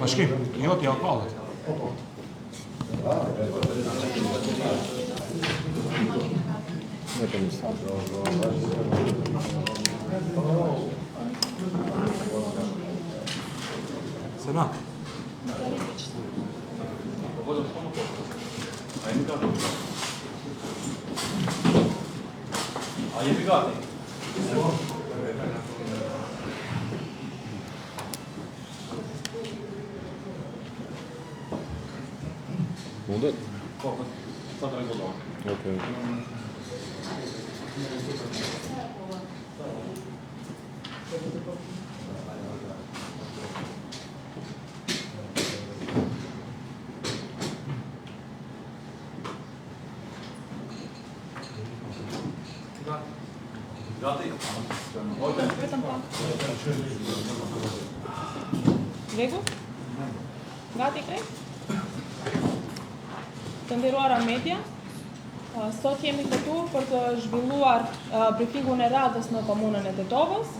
Bashkim, jo t'ja kallet. Senat. A jemi gati? Mundet? Po, sa të regullohet. Okej. Gati? Legu? Gati krejt? Të nderuara media, sot jemi këtu për të zhvilluar briefingun e radhës në komunën e Tetovës.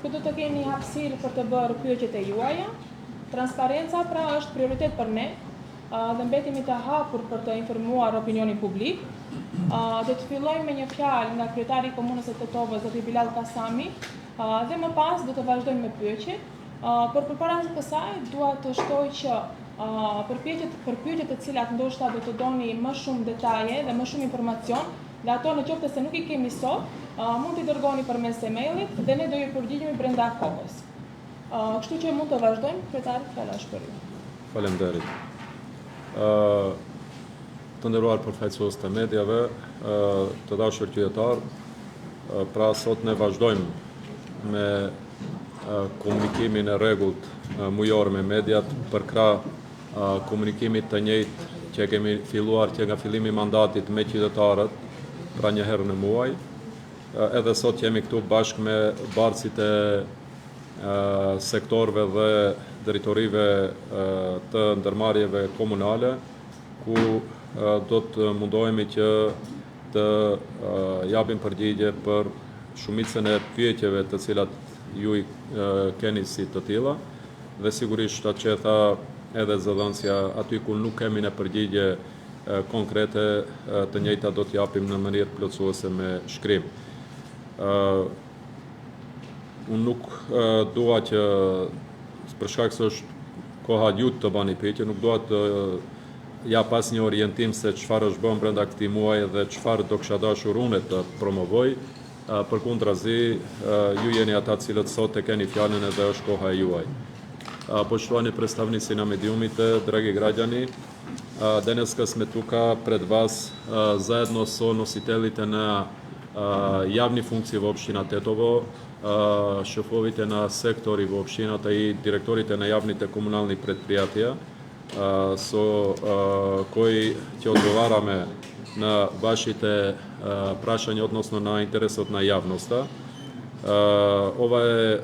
Këtu të keni hapësirë për të bërë pyetjet e juaja. Transparenca pra është prioritet për ne dhe mbetemi të hapur për të informuar opinionin publik. Do të fillojmë me një fjalë nga kryetari i komunës së Tetovës, zoti Bilal Kasami, dhe më pas do të vazhdojmë me pyetjet. Por përpara kësaj dua të shtoj që për pyetjet të cilat ndoshta do të doni më shumë detaje dhe më shumë informacion, dhe ato në qoftë se nuk i kemi sot, mund t'i dërgoni përmes emailit dhe ne do ju përgjigjemi brenda kohës. Kështu që mund të vazhdojmë, kryetari, fjala është për ju. Faleminderit. Të nderuar përfaqësues të mediave, të dashur qytetar, pra sot ne vazhdojmë me komunikimin e rregullt mujor me mediat për krah komunikimit të njëjtë që kemi filluar që nga fillimi i mandatit me qytetarët, pra një herë në muaj. Edhe sot jemi këtu bashkë me barësit e sektorëve dhe drejtorive të ndërmarrjeve komunale, ku do të mundohemi që të japim përgjigje për shumicën e pyetjeve të cilat ju i keni si të tilla, dhe sigurisht atë që tha edhe zëdhënësja, aty ku nuk kemi në përgjigje konkrete, të njëjta do të japim në mënyrë plotësuese me shkrim. Unë nuk dua që, për shkak se është koha gjutë të bani pyetje, nuk dua të jap asnjë orientim se çfarë është bën brenda këtij muaji dhe çfarë do kisha dashur unë të promovoj. Përkundrazi, ju jeni ata cilët sot e keni fjalën edhe është koha e juaj. Poštovani predstavnici na mediumite, dragi građani, danas kad smo tuka pred vas zajedno so nositeljite na javni funkcije v opština Tetovo, šefovite na sektori v opštinata i direktorite na javnite komunalnih предприятия, koji će odgovarame na vašite prašanje, odnosno na interesot na javnosta. Ova je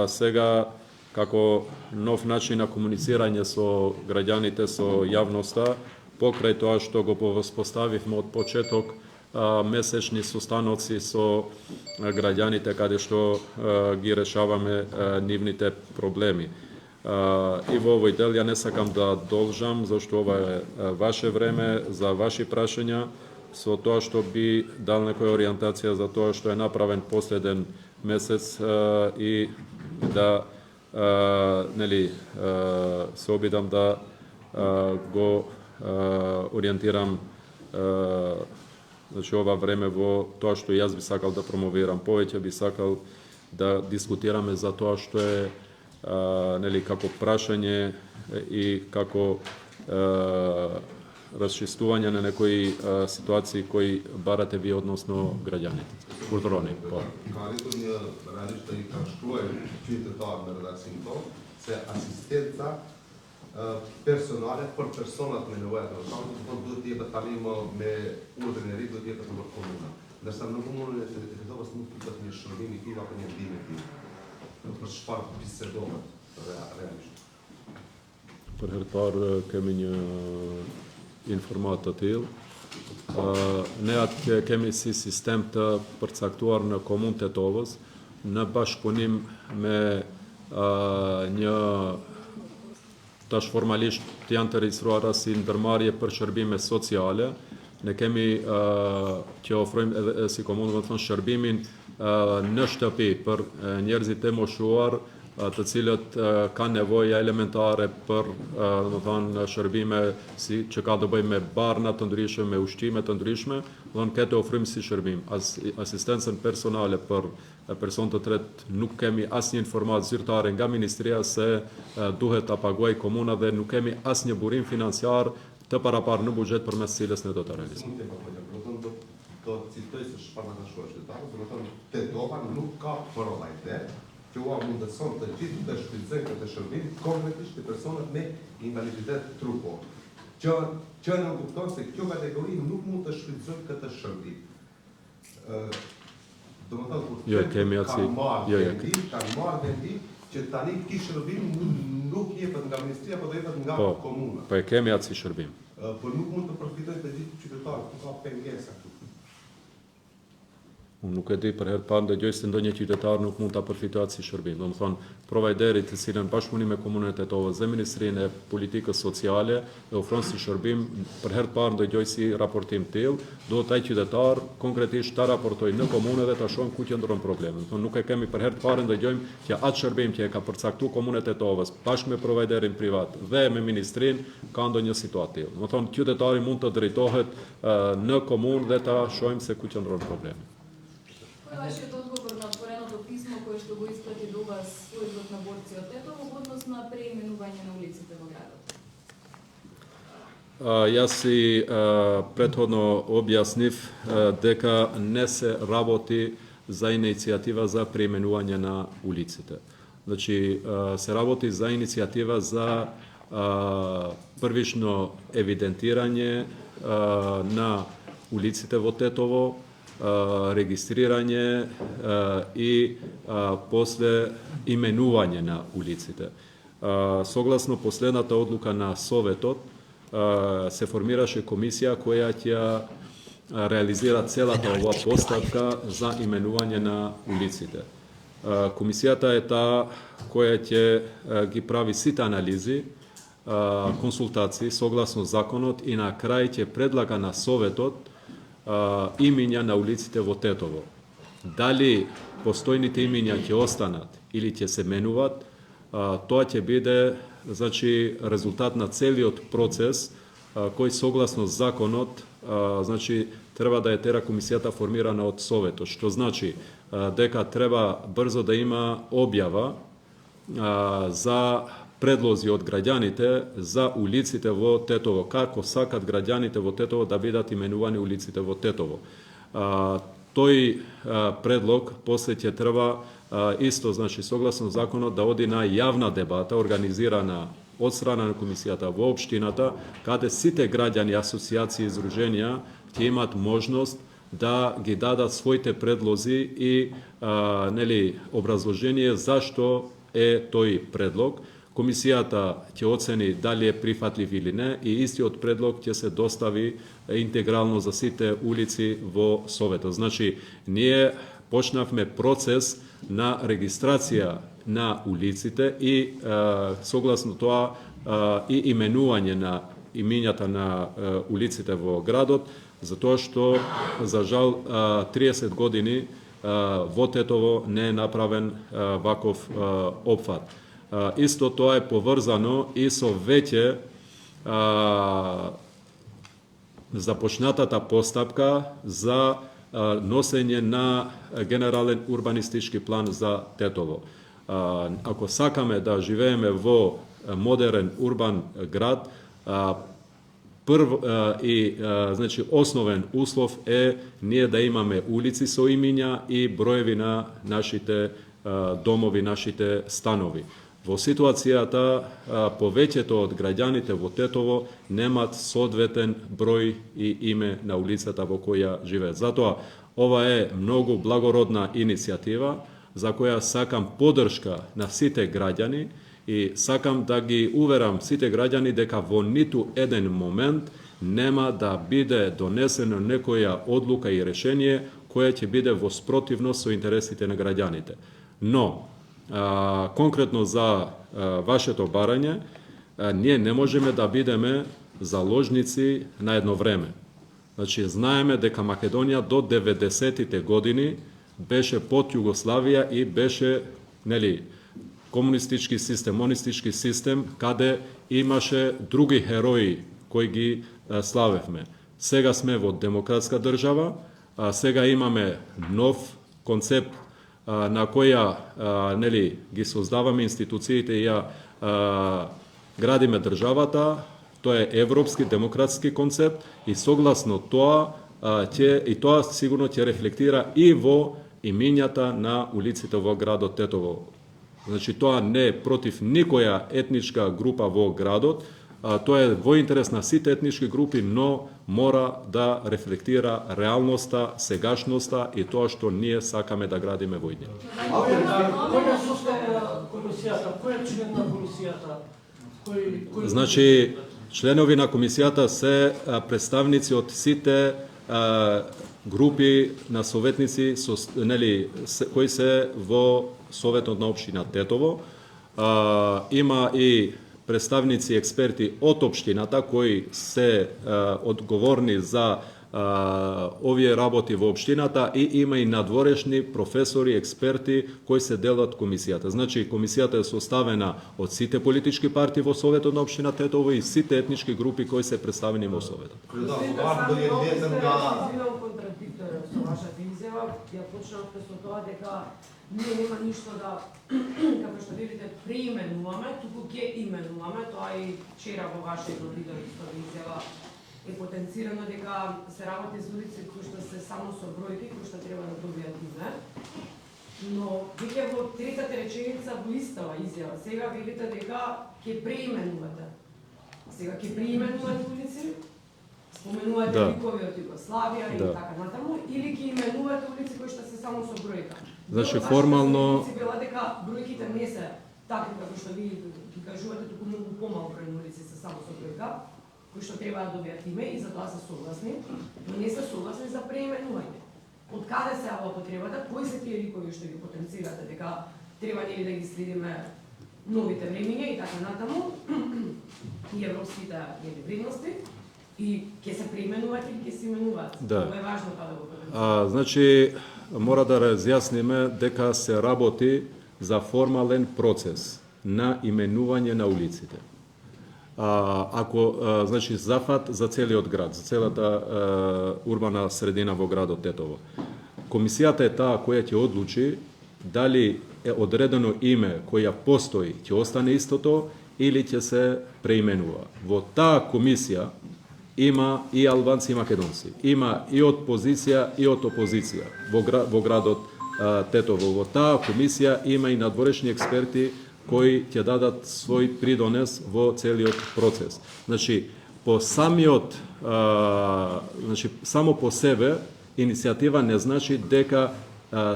сега kako nov način na komuniciranje so građanite, so javnosta, pokraj тоа što go pospostavivme od početok mesečni sustanovci so građanite kade što gi rešavame nivnite problemi. I v ovoj del ja ne sakam da dolžam, zašto ovo je vaše vreme, za vaši prašenja, so тоа što bi dal nekoja orijentacija za to što je napraven posleden mesec i da se obidam da go orijentiram znači ova vreme vo to što jaz bi sakal da promoviram. Poveće bi sakal da diskutirame za to što je kako prašanje i kako razčistovanje na nekoj situaciji koji barate vi, odnosno građani. Kulturoni. Кажето ни различна и каштуе qytetarë në redaksin tonë, se asistenca personale për personat me nevojat në shkallë, të thonë duhet jetë tani me urdhrin e ri, duhet jetë në komuna. Ndërsa në komunën e Tetovës nuk të një shërbim i tillë apo një ndihmë e tillë. Për çfarë bisedohet realisht. Për herë të parë kemi një informat të tillë. Ne atë kemi si sistem të përcaktuar në komunë Tetovës, në bashkëpunim me një tash formalisht janë të regjistruara si ndërmarrje për shërbime sociale. Ne kemi që ofrojmë edhe si komunë, do të thonë, shërbimin në shtëpi për njerëzit e moshuar, të cilët kanë nevoja elementare për do të thonë shërbime që ka të bëjë me barna të ndryshme, me ushqime të ndryshme, do të këtë ofrim si shërbim. Asistencën personale për person të tretë nuk kemi asnjë informatë zyrtare nga Ministria se duhet ta paguaj komuna dhe nuk kemi asnjë burim financiar të paraparë në buxhet përmes cilës ne do ta realizojmë. Do të citoj se çfarë na shkruaj qytetarët, do të thonë Tetova nuk ka provajter që ua mundëson të gjithë të shfrytëzojnë këtë shërbim konkretisht të personat me invaliditet trupor. Që në kupton se kjo kategori nuk mund të shfrytëzojë këtë shërbim. Do të thonë kanë marrë vendim që tani ky shërbim nuk jepet nga Ministria, por do jepet nga komuna. Po e kemi atë si shërbim. Por nuk mund të përfitojnë të gjithë qytetarët, ku ka pengesa këtu. Unë nuk e di për herë parë ndëgjoj se ndonjë qytetar nuk mund ta përfitojë atë si shërbim. Do të thonë, providerit të cilën bashkëpunim me Komunën e Tetovës dhe Ministrinë e Politikës Sociale e ofron si shërbim, për herë parë ndëgjoj si raportim të tillë, duhet ai qytetar konkretisht ta raportojë në komunë dhe ta shohim ku qëndron problemi. Do të thonë, nuk e kemi për herë parë ndëgjojmë që atë shërbim që e ka përcaktuar Komuna e Tetovës bashkë me providerin privat dhe me Ministrinë ka ndonjë situatë tillë. Do të thonë, qytetari mund të drejtohet në komunë dhe ta shohim se ku qëndron problemi. Вашият отговор на отвореното писмо, кое ще го изпрати до вас службата на борци от Тетово, odnosno на преименување на улиците во градот? Јас си претходно објаснив дека не се работи за иницијатива за преименување на улиците. Значи, се работи за иницијатива за првично евидентирање на улиците во Тетово, регистрирање и после именување на улиците. Согласно последната одлука на Советот, се формираше комисија која ќе реализира целата ова постапка за именување на улиците. Комисијата е таа која ќе ги прави сите анализи, консултации согласно законот и на крај ќе предлага на Советот имиња на улиците во Тетово. Дали постојните имиња ќе останат или ќе се менуват, тоа ќе биде, значи, резултат на целиот процес кој согласно законот, значи, треба да е тера комисијата формирана од Советот, што значи дека треба брзо да има објава за предлози од граѓаните за улиците во Тетово, како сакат граѓаните во Тетово да бидат именувани улиците во Тетово. Тој предлог после ќе треба исто, значи, согласно законот да оди на јавна дебата организирана од страна на комисијата во општината, каде сите граѓани, асоциации и издруженија ќе имат можност да ги дадат своите предлози и образложение зашто е тој предлог. Комисијата ќе оцени дали е прифатлив или не и истиот предлог ќе се достави интегрално за сите улици во Советот. Значи, ние почнавме процес на регистрација на улиците и согласно тоа и именување на имињата на улиците во градот, затоа што, за жал, 30 години во Тетово не е направен ваков опфат. Исто тоа е поврзано и со веќе започнатата постапка за носење на генерален урбанистички план за Тетово. Ако сакаме да живееме во модерен урбан град, значи, основен услов е ние да имаме улици со имиња и броеви на нашите домови, нашите станови. Во ситуацијата, повеќето од граѓаните во Тетово немат соодветен број и име на улицата во која живеат. Затоа, ова е многу благородна иницијатива, за која сакам поддршка на сите граѓани и сакам да ги уверам сите граѓани дека во ниту еден момент нема да биде донесено некоја одлука и решение која ќе биде во спротивност со интересите на граѓаните. Но, конкретно за вашето барање, ние не можеме да бидеме заложници на едно време. Значи, знаеме дека Македонија до 90-тите години беше под Југославија и беше, комунистички систем, монистички систем, каде имаше други херои кои ги славевме. Сега сме во демократска држава, сега имаме нов концепт на која ги создаваме институциите и ја градиме државата. Тоа е европски демократски концепт и согласно тоа тоа сигурно ќе рефлектира и во имињата на улиците во градот Тетово. Значи, тоа не е против никоја етничка група во градот, тоа е во интерес на сите етнички групи, но мора да рефлектира реалноста, сегашноста и тоа што ние сакаме да градиме во иднина. Кој е комисијата? Кој е член на комисијата? Значи, членови на комисијата се представници од сите групи на советници кои се во Советот на општина Тетово. Има и представници експерти од општината кои се одговорни за овие работи во општината и има и надворешни професори, експерти кои се дел од комисијата. Значи, комисијата е составена од сите политички партии во Советот на општина Тетово и сите етнички групи кои се представени во Советот. Контрадикторен со вашата изјава, ја почнавте со тоа дека ние нема ништо да, како што видите, преименуваме, туку ќе именуваме, тоа и вчера во вашето видео изјава е потенцирано дека се работи за улици кои што се само со бројки, кои што треба да добијат име. Но веќе во третата реченица во истава изјава, сега видите дека ќе преименувате. Сега ќе преименувате улици, споменувате ликови од Југославија и така натаму, или ќе именувате улици кои што се само со бројка. Значи, формално била дека бројките не се такви како што ви ги кажувате, туку многу помал број улици се само со бројка, кои што треба да добијат име и за тоа се согласни, но не се согласни за преименување. Од каде се ава потребата, кои се тие ликови што ги потенцирате дека треба нели да ги следиме новите времиња и така натаму, и европските вредности, и ќе се преименуваат или ќе се именуваат. Тоа е важно тоа да го потенцирате. Значи, мора да разјасниме дека се работи за формален процес на именување на улиците. Значи, зафат за целиот град, за целата урбана средина во градот Тетово. Комисијата е таа која ќе одлучи дали е одредено име која постои, ќе остане истото или ќе се преименува. Во таа комисија има и албанци и македонци. Има и од позиција и од опозиција во градот Тетово. Во таа комисија има и надворешни експерти кои ќе дадат свој придонес во целиот процес. Значи, само по себе иницијатива не значи дека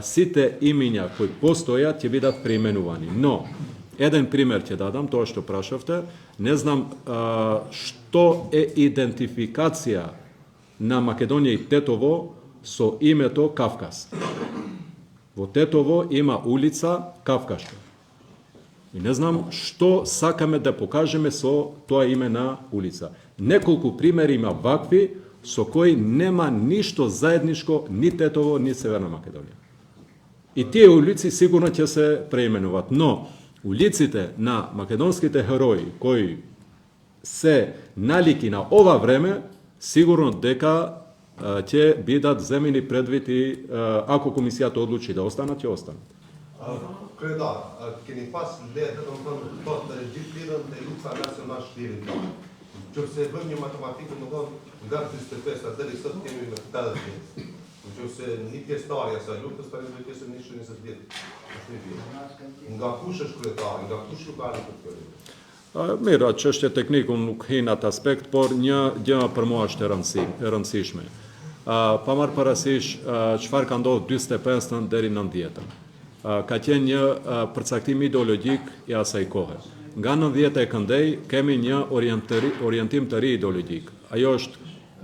сите имиња кои постојат ќе бидат преименувани. Но, еден пример ќе дадам, тоа што прашавте. Не знам што е идентификација на Македонија и Тетово со името Кавказ. Во Тетово има улица Кавкашка. И не знам што сакаме да покажеме со тоа име на улица. Неколку примери има вакви со кои нема ништо заедничко ни Тетово, ни Северна Македонија. И тие улици сигурно ќе се преименуваат, но улиците на македонските херои кои се налики на ова време, сигурно дека ќе бидат земени предвид и ако комисијата одлучи да останат, ќе останат. Che ne pas leta tot registrăm de lupta națională știrilor. Ce se vând matematică nu dăm gar este peste de să temi metodă. Ce se nici istoria să luptă spre că se nici nu se vede. Nga kush është kryetari, nga kush lokali kryetari. Mirë, çështja teknike unë nuk hin atë aspekt, por një gjë për mua është e rëndësishme. Pa marrë parasysh çfarë ka ndodhur 45-ën deri në 90-ën. Ka qenë një përcaktim ideologjik i asaj kohe. Nga 90 e këndej kemi një orientim të ri ideologjik. Ajo është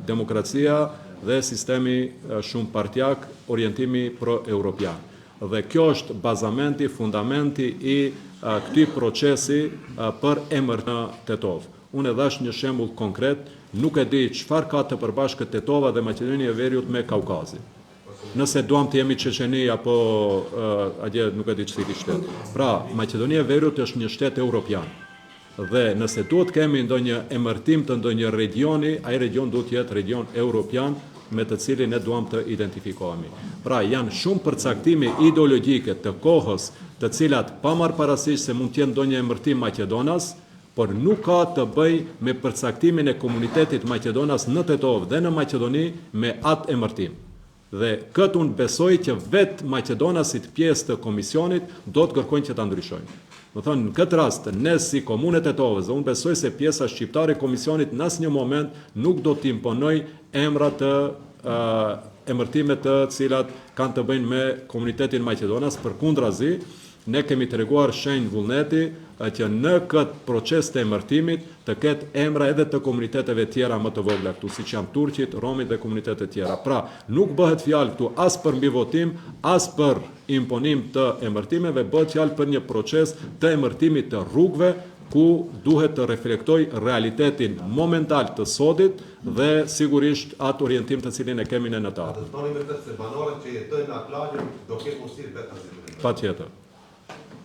demokracia dhe sistemi shumë partjak, orientimi pro-europian. dhe kjo është bazamenti, fundamenti i këtij procesi për emërt në Tetov. Unë e dhash një shembull konkret, nuk e di çfarë ka të përbashkët Tetova dhe Maqedonia e Veriut me Kaukazin. Nëse duam të jemi Çeçeni apo atje nuk e di ç'si shtet. Pra, Maqedonia e Veriut është një shtet europian. Dhe nëse duhet kemi ndonjë emërtim të ndonjë regioni, ai region duhet të jetë region europian me të cilin ne duam të identifikohemi. Pra, janë shumë përcaktime ideologjike të kohës, të cilat pa marrë parasysh se mund të jenë ndonjë emërtim Maqedonas, por nuk ka të bëj me përcaktimin e komunitetit Maqedonas në Tetov dhe në Maqedoni me atë emërtim. Dhe këtë unë besoj që vetë Maqedonasit pjesë të komisionit do të kërkojnë që ta ndryshojnë. Më thonë, në këtë rast, ne si komunet e Tetovës, dhe unë besoj se pjesa shqiptare e komisionit në asnjë moment nuk do të imponoj emra të emërtimet të cilat kanë të bëjnë me komunitetin Maqedonas, përkundrazi, ne kemi treguar shenjë vullneti që në këtë proces të emërtimit të ketë emra edhe të komuniteteve tjera më të vogla këtu, siç janë turqit, romit dhe komunitetet tjera. Pra, nuk bëhet fjalë këtu as për mbivotim, as për imponim të emërtimeve, bëhet fjalë për një proces të emërtimit të rrugëve ku duhet të reflektoj realitetin momental të sodit dhe sigurisht atë orientim të cilin e kemi në të ardhmen. Do të thoni me këtë se banorët që jetojnë në atë lagje do ketë mundësi vetë asaj. Patjetër.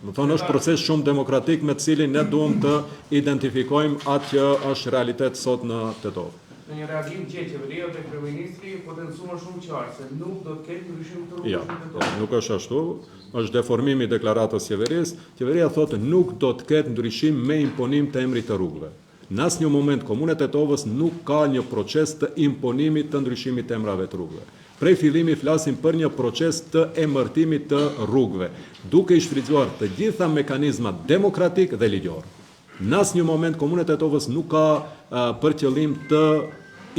Më thonë është proces shumë demokratik me cilin ne duam të identifikojmë atë që është realitet sot në Tetov. Në një reagim që qeveria dhe kryeministri potencuar shumë qartë se nuk do të ketë ndryshim të rrugës në Tetov. Nuk është ashtu, është deformimi i deklaratës qeverisë. Qeveria thotë nuk do të ketë ndryshim me imponim të emrit të rrugëve. Në asnjë moment komunet e Tetovës nuk ka një proces të imponimit të ndryshimit të emrave të rrugëve. Prej fillimi flasim për një proces të emërtimit të rrugëve, duke i shfrytzuar të gjitha mekanizmat demokratik dhe ligjor. Në asnjë moment komunet e Tetovës nuk ka për qëllim të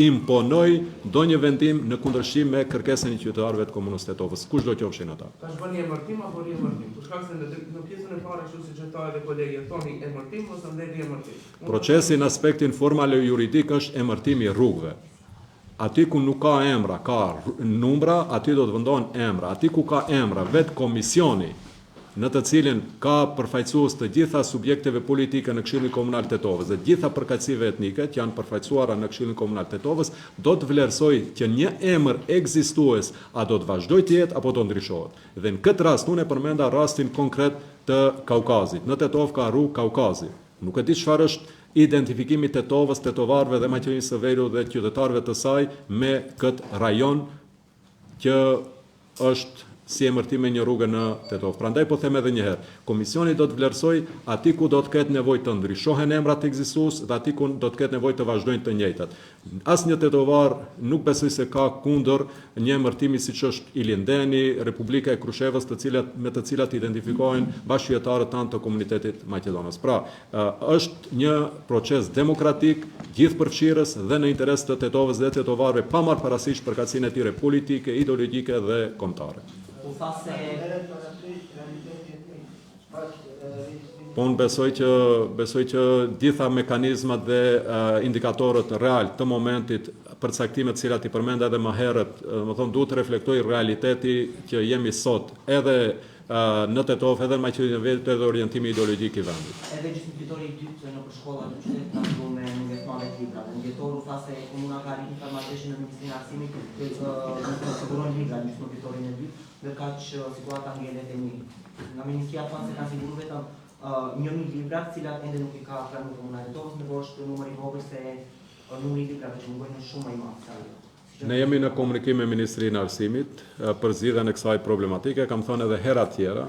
imponoj ndonjë vendim në kundërshtim me kërkesën e qytetarëve të komunës së Tetovës, kushdo qofshin ata. Tash bën emërtim apo riemërtim? Për shkak se në pjesën e parë ashtu siç e tha edhe kolegja thoni emërtim ose ndër riemërtim. Procesi në aspektin formal e juridik është emërtimi i rrugëve. Ati ku nuk ka emra, ka numra, ati do të vendohen emra. Ati ku ka emra, vetë komisioni, në të cilin ka përfaqësues të gjitha subjekteve politike në Këshillin Komunal të Tetovës dhe gjitha përkatësive etnike që janë përfaqësuara në Këshillin Komunal të Tetovës, do të vlerësoj që një emër ekzistues a do të vazhdojë të jetë apo do ndryshohet. Dhe në këtë rast unë e përmenda rastin konkret të Kaukazit. Në Tetov ka rrugë Kaukazi. Nuk e di çfarë është identifikimi Tetovës, tetovarëve dhe Maqedonisë së Veriut dhe qytetarëve të saj me këtë rajon që është si emërtim me një rrugë në Tetov. Prandaj po them edhe një herë, komisioni do të vlerësoj ati ku do të ketë nevojë të ndryshohen emrat ekzistues dhe ati ku do të ketë nevojë të vazhdojnë të njëjtat. Asnjë tetovar nuk besoj se ka kundër një emërtimi siç është Ilindeni, Republika e Krushevës, me të cilat identifikohen bashkëjetarët tanë të komunitetit maqedonës. Pra, është një proces demokratik, gjithëpërfshirës dhe në interes të Tetovës dhe tetovarëve, pa marrë parasysh përkatësinë e tyre politike, ideologjike dhe kombëtare. Po unë besoj që gjitha mekanizmat dhe indikatorët real të momentit, përcaktimet cilat i përmenda edhe më herët, më thonë duhet të reflektoj realiteti që jemi sot, edhe në Tetov, edhe në Maqedoninë e Veriut, edhe orientimi ideologjik i vendit. Edhe gjysmëfitори i dytë në shkollat në qytetit ka filluar me investime të libra. Ndjetoru tha se komuna ka arritur ta marrësh në Ministrinë e Arsimit të siguron libra gjysmëfitorin e dytë, dhe kaq situata ngelet e mirë. Nga Ministria thonë se kanë siguruar vetëm 1000 libra, të cilat ende nuk i ka pranuar komuna e Tetovës, me është numri i vogël se numri i librave që mungojnë është shumë më i madh. Ne jemi në komunikim me Ministrinë e Arsimit për zgjidhjen e kësaj problematike. Kam thënë edhe hera tjera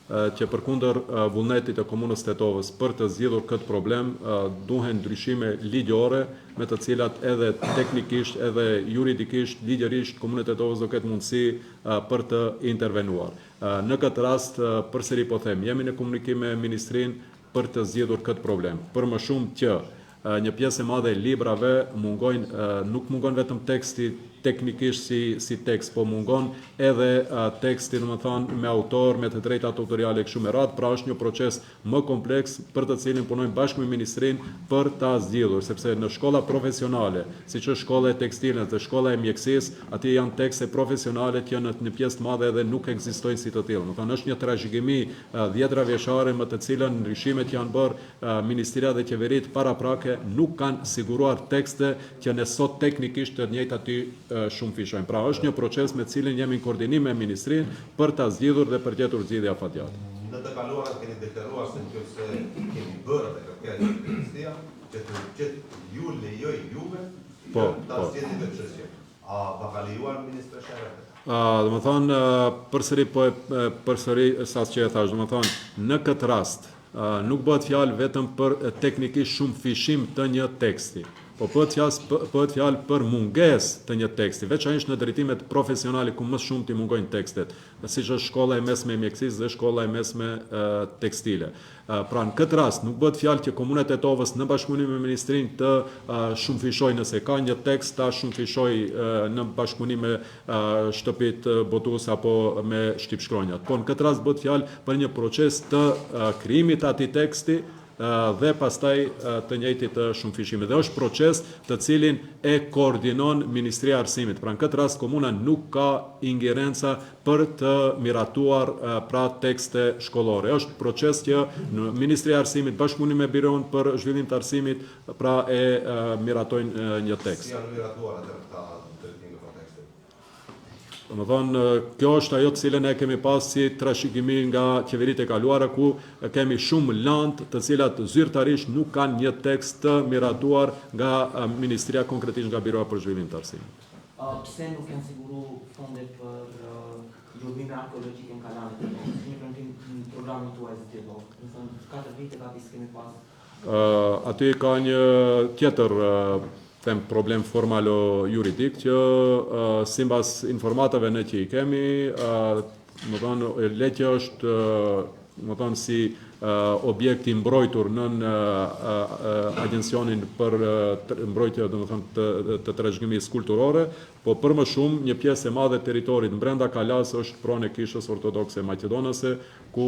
që përkundër vullnetit të komunës Tetovës për të zgjidhur këtë problem duhen ndryshime ligjore me të cilat edhe teknikisht, edhe juridikisht, ligjërisht komunët e Tetovës do ketë mundësi për të intervenuar. Në këtë rast, përsëri po them, jemi në komunikim me Ministrinë për të zgjidhur këtë problem. Për më shumë që një pjesë e madhe e librave nuk mungon vetëm teksti teknikisht si tekst, po mungon edhe teksti, domethënë me autor, me të drejtat autoriale kështu me radhë, pra është një proces më kompleks për të cilin punojmë bashkë me ministrinë për ta zgjidhur, sepse në shkolla profesionale, siç është shkolla e tekstilës dhe shkolla e mjekësisë, atje janë tekste profesionale që në pjesë të madhe edhe nuk ekzistojnë si të tillë. Domethënë është një trashëgimi 10 vjeçare më të cilën ndryshimet që janë bërë ministria dhe qeveritë paraprake nuk kanë siguruar tekste që ne sot teknikisht të njëjtë aty shumë fishojnë. Pra është një proces me cilin jemi në koordinim me ministrinë për ta zgjidhur dhe për gjetur zgjidhje afatgjate. Në të kaluara keni deklaruar se nëse kemi bërë dhe kërkesë nga ministria që ju lejoj juve ta zgjidhni këtë çështje. A va ka lejuar ministri Sherreti? Domethënë përsëri sa që e thash, domethënë në këtë rast nuk bëhet fjalë vetëm për teknikisht shumë fishim të një teksti, po bëhet fjalë për mungesë të një teksti, veçanërisht në drejtimet profesionale ku më shumë t'i mungojnë tekstet, siç është shkolla e mesme e mjekësisë dhe shkolla e mesme tekstile. Pra në këtë rast nuk bëhet fjalë që Komuna e Tetovës në bashkëpunim me ministrinë të shumë fishojë nëse ka një tekst, ta shumë fishojë në bashkëpunim me shtëpitë botuese apo me shtypshkronjat. Po në këtë rast bëhet fjalë për një proces të krijimit të atij teksti dhe pastaj të njëjtit të shumë fishimit. Dhe është proces të cilin e koordinon Ministria e Arsimit. Pra në këtë rast komuna nuk ka ingerenca për të miratuar pra tekste shkollore. Është proces që në Ministria e Arsimit bashkëpunim me Biron për zhvillim të arsimit pra e miratojnë një tekst. Si janë miratuar atë këta drejtime për tekstin? Domethënë, kjo është ajo të cilën e kemi pas si trashëgimi nga qeveritë e kaluara ku kemi shumë landë të cilat zyrtarisht nuk kanë një tekst të miratuar nga Ministria, konkretisht nga Biroa për zhvillim të arsimit. Pse nuk kanë siguru fonde për zhvillime arkeologjike në Kalanit? Një në programin tuaj të tjetër. Domethënë, 4 vite gati s'kemi pas. Aty ka një tjetër problem formalo-juridik që simbas informatave në që i kemi, më thonë, leqja është më thonë si objekti mbrojtur nën Agjencionin për mbrojtje të trashëgimisë kulturore, po për më shumë një pjesë e madhe e territorit brenda Kalas është pronë e Kishës Ortodokse Maqedonase, ku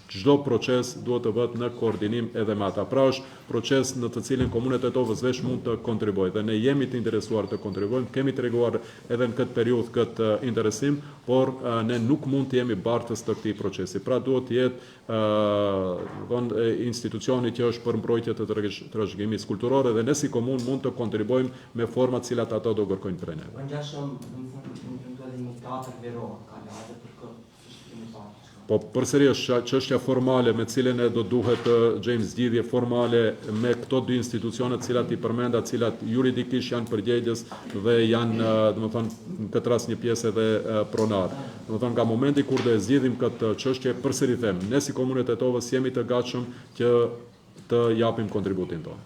çdo proces duhet të bëhet në koordinim edhe me ata. Pra është proces në të cilin Komuna e Tetovës veç mund të kontribuojë dhe ne jemi të interesuar të kontribuojmë, kemi treguar edhe në këtë periudhë këtë interesim, por ne nuk mund të jemi bartës të këtij procesi. Pra duhet të jetë institucioni që është për mbrojtje të trashëgimisë kulturore dhe ne si komunë mund të kontribuojmë me format cilat ato do kërkojnë prej ne. Ngjashëm në teatr Verona ka lëndë për këtë. Po përsëri është çështja formale me cilën e do duhet gjejmë zgjidhje formale me këto dy institucione të cilat i përmenda, të cilat juridikisht janë përgjegjës dhe janë, domethënë, në këtë rast një pjesë edhe pronar. Domethënë, nga momenti kur do e zgjidhim këtë çështje, përsëri them, ne si Komunë e Tetovës jemi të gatshëm që të japim kontributin tonë.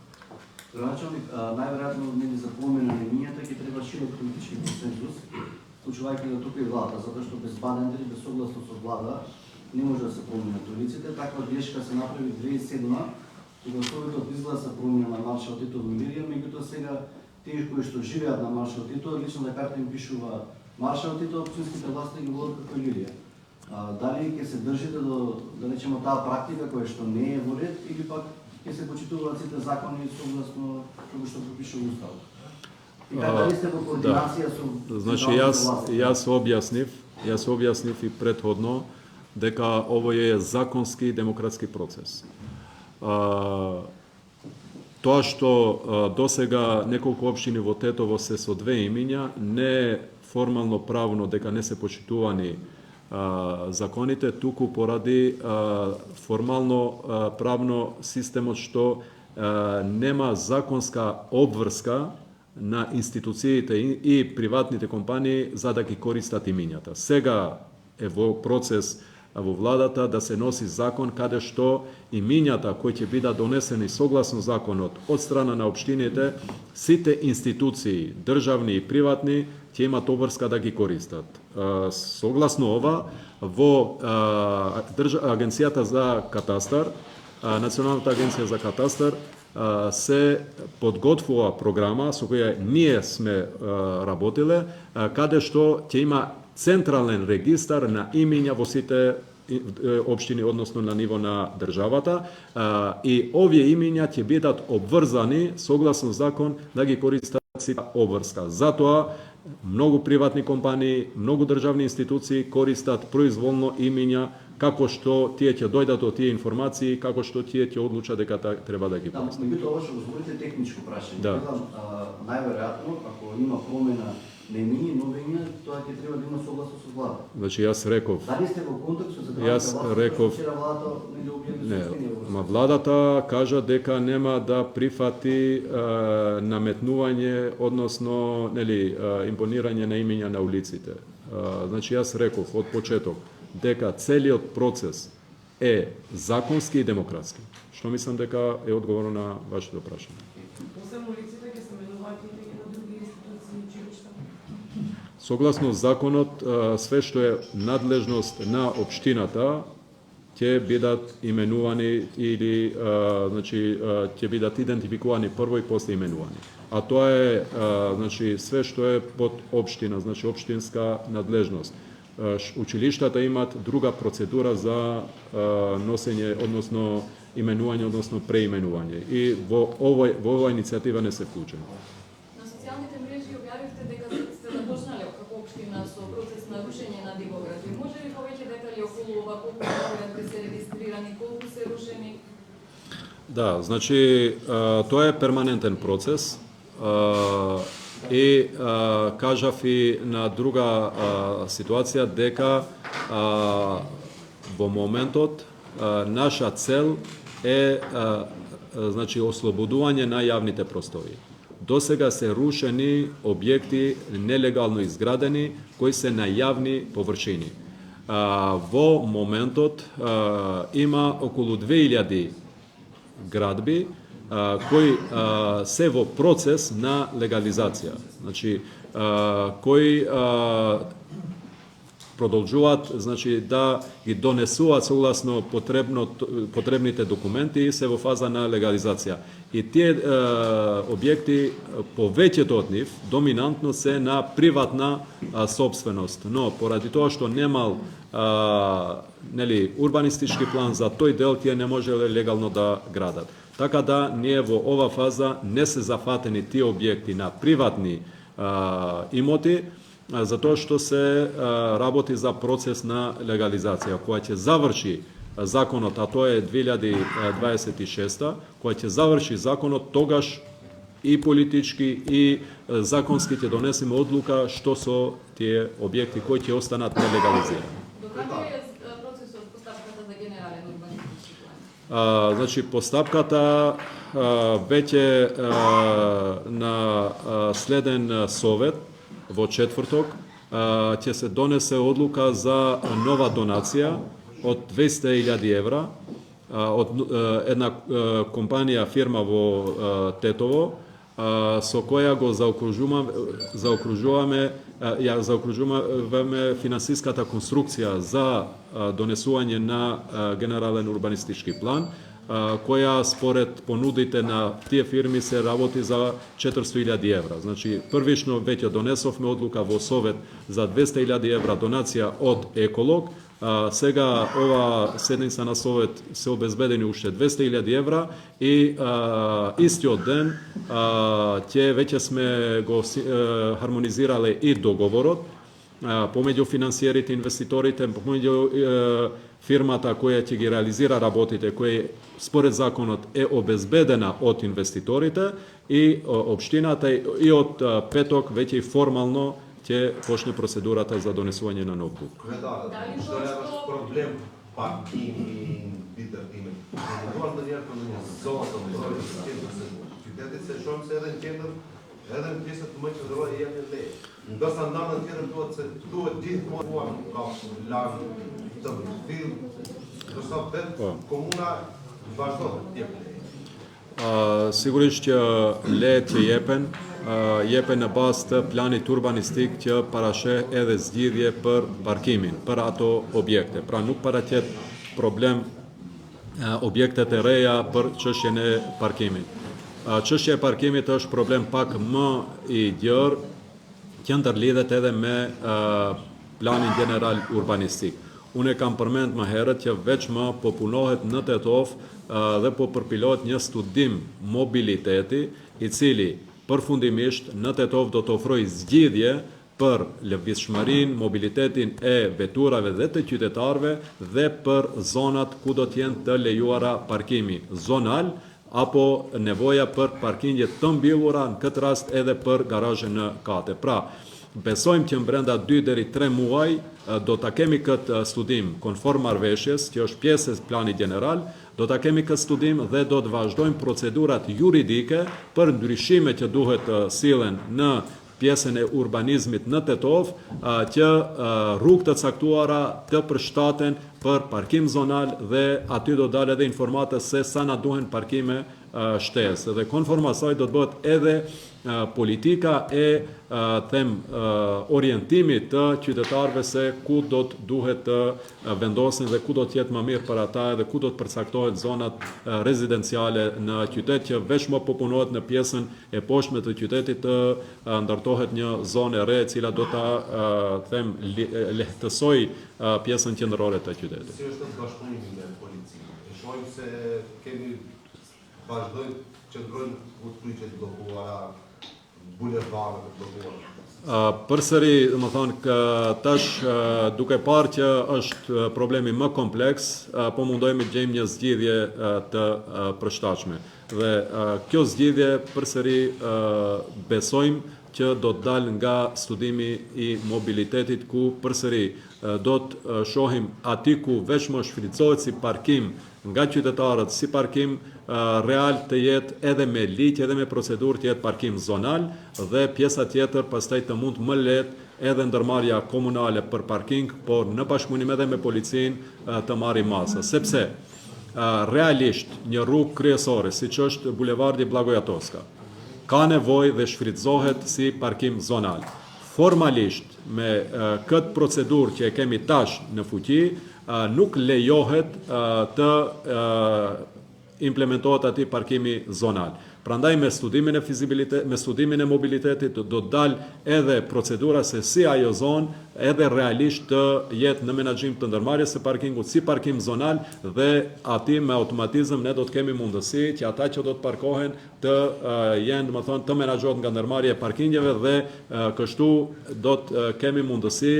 Gradonačelnik, najvjerojatnije ne zapomene ne minjate, ki treba širok politički konsenzus, случувайки да тук и влада, zato što bez banendri, bez suglasnost od vlada, не може да се променят улиците. Таква грешка се направи 2007, кога Советот изгласа промена на маршал Тито во Илирија, меѓутоа сега тие кои што живеат на маршал Тито, личната карта им пишува маршал Тито, општинските власти ги водат како Илирија. Дали ќе се држите до, да речеме, таа практика која што не е во ред, или пак ќе се почитуваат сите закони согласно тоа што пропишува Уставот? И така дали сте во координација со... Значи, јас објаснив и претходно дека ово е законски и демократски процес. Тоа што досега неколку општини во Тетово се со 2 имиња, не е формално правно дека не се почитувани законите, туку поради формално правно системот што нема законска обврска на институциите и приватните компании за да ги користат имињата. Сега е во процес во владата да се носи закон каде што имињата кои ќе бидат донесени согласно законот од страна на општините, сите институции, државни и приватни, ќе имат обврска да ги користат. Согласно ова, во Агенцијата за катастар, Националната агенција за катастар, se podgotвува програма со која ние сме работиле, каде што ќе има централен регистар на имиња во сите општини, односно на ниво на државата, и овие имиња ќе бидат обврзани согласно закон да ги користат сите обврска. Затоа многу приватни компании, многу државни институции користат произволно имиња, како што тие ќе дојдат од тие информации, како што тие ќе одлучат дека треба да ги користат. Меѓутоа, ова што го зборите техничко прашање. Да. Најверојатно, ако има промена на имиња, нови имиња, тоа ќе треба да има согласно со влада. Значи јас реков. Дали сте во контакт со Јас реков. Не, ма владата кажа дека нема да прифати наметнување, односно, нели, импонирање на имиња на улиците. Значи јас реков од почеток дека целиот процес е законски и демократски. Што мислам дека е одговорно на вашето прашање. Освен улиците ќе се менуваат и на други институции, училишта. Согласно законот, све што е надлежност на општината ќе бидат именувани или значи ќе бидат идентификувани прво и после именувани. А тоа е значи све што е под општина, значи општинска надлежност. Училиштата имат друга процедура за носење, односно именување, односно преименување. И во ова иницијатива не се вклучени. На социјалните мрежи објавивте дека сте започнале како општина со процес на рушење на дивогради. Може ли повеќе детали околу ова, колку дивогради се регистрирани, колку се рушени? Да, значи тоа е перманентен процес. И кажав и на друга ситуација дека во моментот наша цел е значи ослободување на јавните простори. Досега се рушени објекти нелегално изградени кои се на јавни површини. Во моментот има околу 2000 градби кои се во процес на легализација. Значи, кои продолжуваат, значи, да ги донесуваат согласно потребните документи и се во фаза на легализација. И тие објекти, повеќето од нив, доминантно се на приватна собственост. Но, поради тоа што немал нели, урбанистички план за тој дел, тие не можеле легално да градат. Така да, ние во ова фаза не се зафатени тие објекти на приватни имоти, затоа што се работи за процес на легализација, која ќе заврши законот, а тоа е 2026, која ќе заврши законот, тогаш и политички и законски ќе донесеме одлука што со тие објекти кои ќе останат нелегализирани. Докаде е процесот, постапката за генерален урбанистички план? Значи, постапката веќе на следен совет во четврток ќе се донесе одлука за нова донација од 200.000 евра од една компанија, фирма во Тетово, со која го заокружуваме финансиската конструкција за донесување на генерален урбанистички план, која според понудите на тие фирми се работи за 400.000 евра. Значи, првично веќе донесовме одлука во Совет за 200.000 евра донација од еколог. Сега ова седница на Совет се обезбедени уште 200.000 евра и истиот ден ќе веќе сме го хармонизирале и договорот помеѓу финансиерите, инвеститорите, помеѓу фирмата која ќе ги реализира работите, која според законот е обезбедена од инвеститорите и општината, и од петок веќе формално ќе почне процедурата за донесување на нов дуг. Дали што е проблем паркинг, битар име. Не дорам да някаква зоната на читете се шом се еден тендер, еден 10 мъча дела и еден ле. Да съм дам на тендер това ти мојам лан тъм филм. Да съм пет комуна важно тие. Сигурно ќе леет ќе jepën në bazë të planit urbanistik që parashe edhe zgjidhje për parkimin, për ato objekte. Pra nuk paraqet problem objektet e reja për çështjen e parkimit. çështja e parkimit është problem pak më i gjerë, që ndërlidhet edhe me planin general urbanistik. Unë e kam përmend më herët që veç më po punohet në Tetov dhe po përpilohet një studim mobiliteti, i cili përfundimisht në Tetov do të ofrojë zgjidhje për lëvizshmërinë, mobilitetin e veturave dhe të qytetarëve dhe për zonat ku do të jenë të lejuara parkimi zonal apo nevoja për parkingje të mbyllura, në këtë rast edhe për garazhe në kate. Pra, besojmë që brenda 2 deri 3 muaj do ta kemi këtë studim konform marrëveshjes, që është pjesë e planit general, do ta kemi këtë studim dhe do të vazhdojmë procedurat juridike për ndryshime që duhet sillen në pjesën e urbanizmit në Tetov, që rrugë të caktuara të përshtaten për parkim zonal dhe aty do dalë edhe informata se sa na duhen parkime shtesë. Dhe konform asaj do të bëhet edhe politika e orientimit të qytetarëve se ku do të duhet të vendosin dhe ku do të jetë më mirë për ata dhe ku do të përcaktohet zonat rezidenciale në qytet, që veç më po punohet në pjesën e poshtme të qytetit të ndërtohet një zonë e re e cila do ta lehtësoj pjesën qendrore të qytetit. Si është bashkëpunimi me policinë? E shohim se kemi vazhdojnë qëndrojnë udhëpriqet të bllokuara, bulevardet të bllokuara. Përsëri, më thonë, tash duke parë që është problemi më kompleks, po mundohemi të gjejmë një zgjidhje të përshtatshme. Dhe kjo zgjidhje përsëri besojmë që do të dalë nga studimi i mobilitetit, ku përsëri do të shohim aty ku veç më shfrytëzohet si parkim nga qytetarët, si parkim real të jetë edhe me ligj, edhe me procedurë të jetë parkim zonal, dhe pjesa tjetër pastaj të mund më lehtë edhe ndërmarrja komunale për parking, por në bashkëpunim edhe me policinë të marrë masa, sepse realisht një rrugë kryesore, siç është bulevardi Blagojatoska, ka nevojë dhe shfrytëzohet si parkim zonal. Formalisht, me këtë procedurë që e kemi tash në fuqi, nuk lejohet të implementohet aty parkimi zonal. Prandaj me studimin e fizibilitetit, me studimin e mobilitetit do të dalë edhe procedura se si ajo zonë edhe realisht të jetë në menaxhim të ndërmarrjes së parkingut si parkim zonal, dhe aty me automatizëm ne do të kemi mundësi që ata që do të parkohen të jenë, më thonë, të menaxhohet nga ndërmarrja e parkingeve, dhe kështu do të kemi mundësi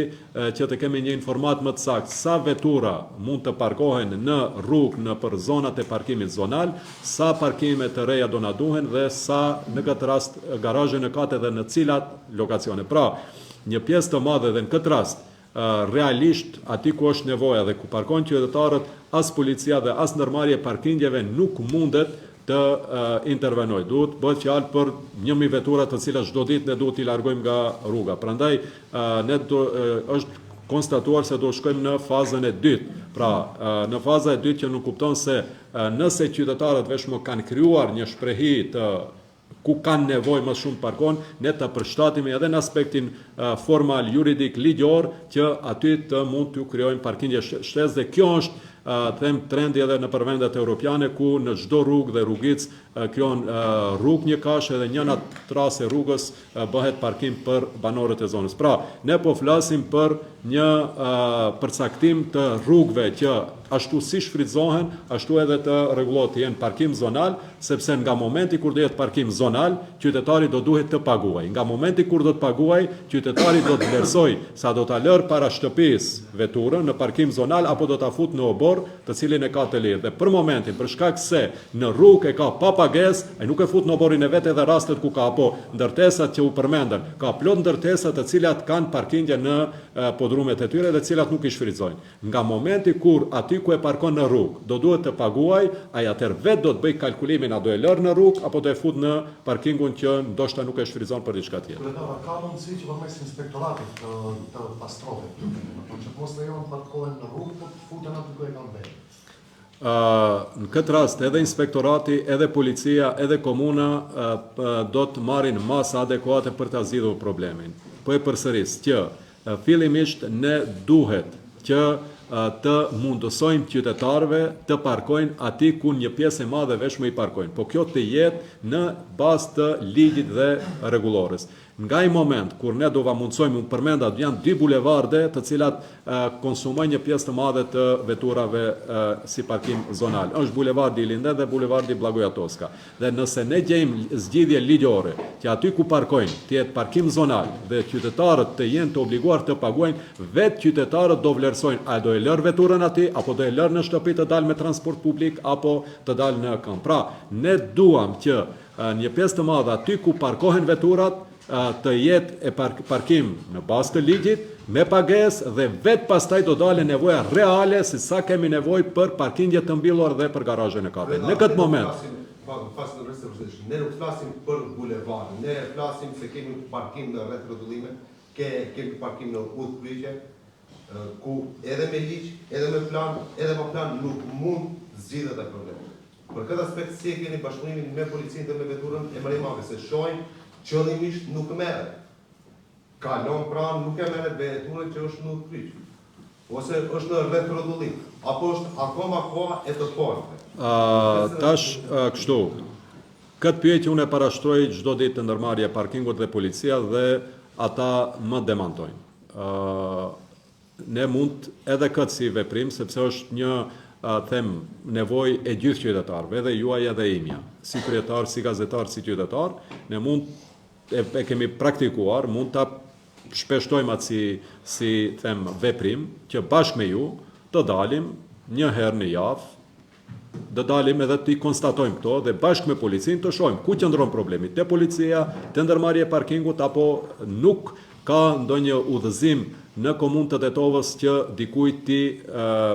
që të kemi një informat më të saktë sa vetura mund të parkohen në rrugë në për zonat e parkimit zonal, sa parkime të reja do na duhen dhe sa në këtë rast garazhe në kate dhe në cilat lokacione. Pra, një pjesë të madhe dhe në këtë rast, realisht aty ku është nevoja dhe ku parkojnë qytetarët, as policia dhe as ndërmarrja e parkingeve nuk mundet të intervenoj. Duhet bëhet fjalë për 1000 vetura të cilat çdo ditë ne duhet t'i largojmë nga rruga. Prandaj është konstatuar se do shkojmë në fazën e dytë. Pra, në faza e dytë që nuk kupton se nëse qytetarët vetëm kanë krijuar një shprehi të ku kanë nevojë më shumë parkon, ne të përshtatemi edhe në aspektin formal, juridik, ligjor, që aty të mund të krijojmë parkingje shtesë, dhe kjo është trendi edhe në përvendet europiane, ku në çdo rrugë dhe rrugic krijon rrugë një kashë dhe njëna trasë e rrugës bëhet parkim për banorët e zonës. Pra, ne po flasim për një përcaktim të rrugëve që ashtu si shfrytëzohen, ashtu edhe të rregullohet të jenë parkim zonal, sepse nga momenti kur do jetë parkim zonal, qytetari do duhet të paguaj. Nga momenti kur do të paguaj, qytetari do të vlerësoj sa do ta lërë para shtëpisë veturën në parkim zonal apo do ta fut në obor të cilin e ka të lirë. Dhe për momentin, për shkak se në rrugë e ka pa pagesë, ai nuk e fut në oborin e vet, edhe rastet ku ka apo ndërtesat që u përmendën. Ka plot ndërtesa të cilat kanë parkingje në podrumet e tyre dhe të cilat nuk i shfrytëzojnë. Nga momenti kur aty ku e parkon në rrugë do duhet të paguaj, ai atëherë vetë do të bëj kalkulimin a do e lër në rrugë apo do e fut në parkingun që ndoshta nuk e shfrytëzon për diçka tjetër. Ka mundësi që përmes inspektoratit të pastrohet, që mos lejon parkohen në rrugë, po futen aty ku e kanë vetë. Në këtë rast edhe inspektorati, edhe policia, edhe komuna do të marrin masa adekuate për ta zgjidhur problemin. Po e përsëris që fillimisht ne duhet që të mundësojmë qytetarëve të parkojnë aty ku një pjesë e madhe veç më i parkojnë. Po kjo të jetë në bazë të ligjit dhe rregullores. Nga i moment kur ne do va mundsojmë, unë përmenda, janë 2 bulevarde të cilat konsumojnë një pjesë të madhe të veturave si parkim zonal. Është bulevardi Ilindet dhe bulevardi Blagoja Toska. Dhe nëse ne gjejmë zgjidhje ligjore që aty ku parkojnë të jetë parkim zonal dhe qytetarët të jenë të obliguar të paguajnë, vetë qytetarët do vlerësojnë a do e lërë veturën aty, apo do e lërë në shtëpi të dalë me transport publik, apo të dalë në këmbë. Pra, ne duam që një pjesë të madhe aty ku parkohen veturat të jetë e parkim në bazë të ligjit, me pagesë dhe vetë pastaj do dale nevoja reale se sa kemi nevojë për parkingje të mbyllur dhe për garazhen e kafe. Në këtë moment. Ne nuk flasim për bulevard, ne flasim se kemi parkim në rreth rrotullime, kemi parkim në udhëpriqe, ku edhe me ligj, edhe me plan, edhe pa plan nuk mund zgjidhet ai problem. Për këtë aspekt si e keni bashkëpunimin me policinë dhe me veturën e Marimave, se shohim qëllimisht nuk merret. Kalon pranë, nuk e merret veturën që është në udhëpriq. Ose është në rreth rrotullim, apo është akoma koha e të fortë. Tash kështu. Këtë pyetje unë e parashtroj çdo ditë të ndërmarrje parkingut dhe policia dhe ata më demantojnë. Ne mund edhe këtë si veprim, sepse është një nevojë e gjithë qytetarëve, edhe juaj edhe imja. Si kryetar, si gazetar, si qytetar, ne mund e kemi praktikuar, mund ta shpeshtojmë atë si veprim që bashkë me ju të dalim një herë në javë, të dalim edhe të i konstatojmë këto dhe bashkë me policinë të shohim ku qëndron problemi, te policia, te ndërmarrja e parkingut, apo nuk ka ndonjë udhëzim në komunë të Tetovës që dikujt ti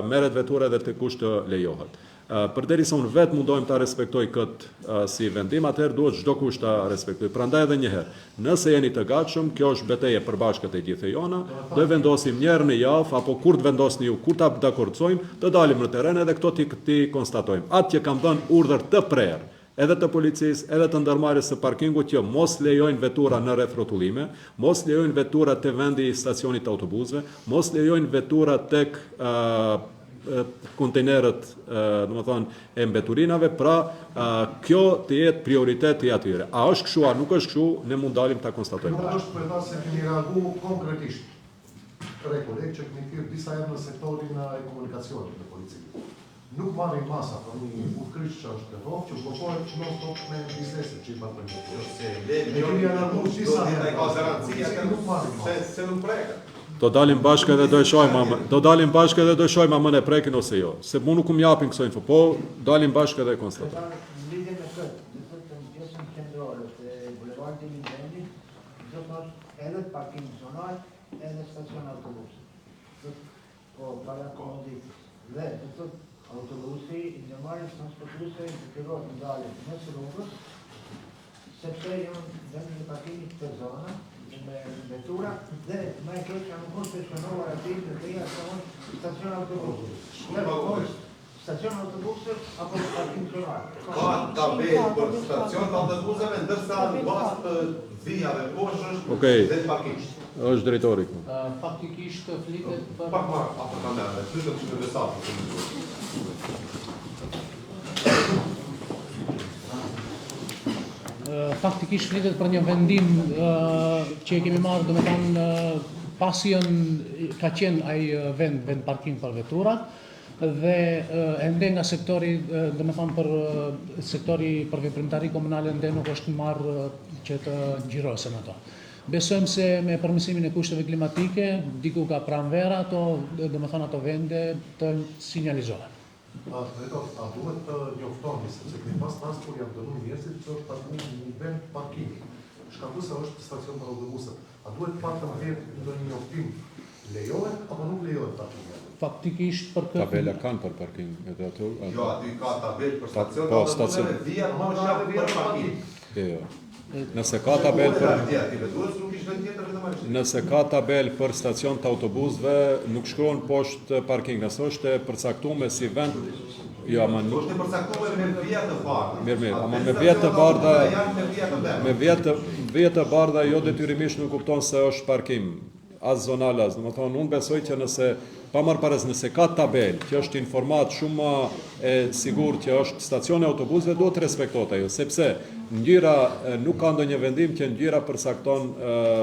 merret vetura dhe të kush të lejohet. Përderisa unë vetë mundohem ta respektoj këtë si vendim, atëherë duhet çdo kush ta respektoj. Prandaj edhe një herë, nëse jeni të gatshëm, kjo është betejë e përbashkët e gjithë jona, do e vendosim një herë në javë apo kur të vendosni ju, kur ta dakordcojmë, të dalim në terren edhe këto ti konstatojmë. Atë që kam dhënë urdhër të prerë, edhe të policisë, edhe të ndërmarrjes së parkingut që mos lejojnë vetura në rreth rrotullime, mos lejojnë vetura te vendi i stacionit të autobusëve, mos lejojnë vetura tek kontejnerët, e mbeturinave, pra kjo të jetë prioritet i atyre. A është kështu, a nuk është kështu, ne mund dalim ta konstatojmë. Nuk është për ta se kemi reagu konkretisht. Rekollek që kemi thirrë disa herë në sektorin e komunikacionit të policisë. Nuk marrin masa për një udhëkryq që është Tetov, që bllokohet që non stop me biznese që i bën Do dalim bashkë edhe do e shohim a më ne prekin ose jo. Se mu nuk japin këso info, po dalim bashkë edhe konstatojmë. Lidhje me këtë, do të në pjesën qendrore të bulevardit Lindendit, do të thotë edhe parkim zonal, edhe stacion autobusit. Po para komoditës. Dhe do të thotë autobusi, ndërmarrjes transportuese detyrohet të dalin mes rrugës, sepse janë vendin e parkimit të zona me vetura dhe më e keq që nuk është stacionuar aty të treja stacion autobusit. Stacion autobusit apo parkim zonal. Ka tabelë për stacion të autobuseve, ndërsa në bazë të vijave poshtë dhe parkim. Është drejtori. Faktikisht flitet për... Pak marë, apo ka mërë, flitet që në besatë. Faktikisht flitet për një vendim që e kemi marrë, do me thanë, pasi ka qenë ai vend parking për veturat, dhe ende nga sektori, do me thanë, për sektori për veprimtari komunale ende nuk është marrë që të gjirosem ato. Besojmë se me përmirësimin e kushteve klimatike, diku ka pranvera ato, do me thanë, ato vende të sinjalizohen. A duhet të njoftoni, sepse kemi pas rast kur janë dënuar njerëzit që parkuan në vend parkingi. Shkakuesa është stacion për autobusët. A duhet pak të vjetë ndonjë njoftim lejohet apo nuk lejohet parkingi? Faktikisht për këtë... Tabela kanë për parking. Jo, aty ka tabelë për stacion, autobuseve vijat më shafë për parking. Jo. Nëse ka tabel për stacion të autobusëve, nuk shkruan poshtë parking, nëse është e përcaktuar si vend, jo, ama nuk është e përcaktuar me vija të bardha. Mirë, ama me vija të bardha, vija të bardha jo detyrimisht nuk kupton se është parkim, as zonal as. Domethënë unë besoj që nëse pa marrë parasysh nëse ka tabel që është informat shumë më e sigurt që është stacioni autobusëve, duhet të respektohet ajo, sepse ngjyra nuk ka ndonjë vendim që ngjyra përcakton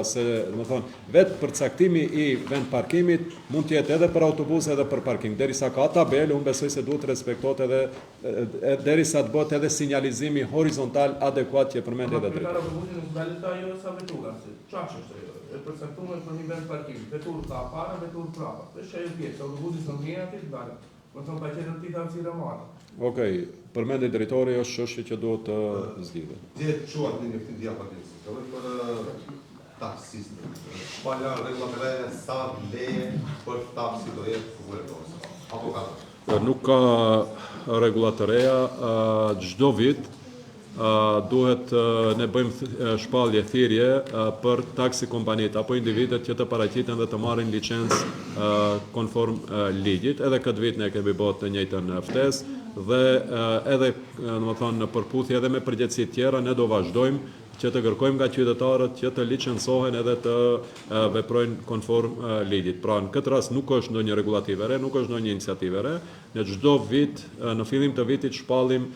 se, domethënë, vetë përcaktimi i vend parkimit mund të jetë edhe për autobus edhe për parking. Derisa ka tabel, unë besoj se duhet të respektohet edhe derisa të bëhet edhe sinjalizimi horizontal adekuat që përmend edhe drejt. Autobusi nuk dalet ajo sa vetura, se çfarë është ajo? E përcaktuar për një vend parkimi. Vetur ka para, vetur prapa. Është ajo pjesë, autobusi s'në vjen aty dalet. Do të thonë pa qenë ti tham si Romana. Okej, përmendi drejtori është çështje që duhet të zgjidhet. Dhe çuat në një dia parkimit. Edhe për taksistë. Shpalla rregullatore sa leje për taksi do jetë kuvulletosa. Apo ka? Nuk ka rregullatoreja, çdo vit duhet ne bëjmë shpallje thirrje për taksi kompanitë apo individet që të paraqiten dhe të marrin licencë konform ligjit. Edhe këtë vit ne kemi bërë të njëjtën ftesë dhe edhe domethënë në përputhje edhe me përgjegjësitë tjera ne do vazhdojmë që të kërkojmë nga qytetarët që të licencohen edhe të veprojnë konform ligjit. Pra në këtë rast nuk është ndonjë rregullativë re, nuk është ndonjë iniciativë re. Ne çdo vit në fillim të vitit shpallim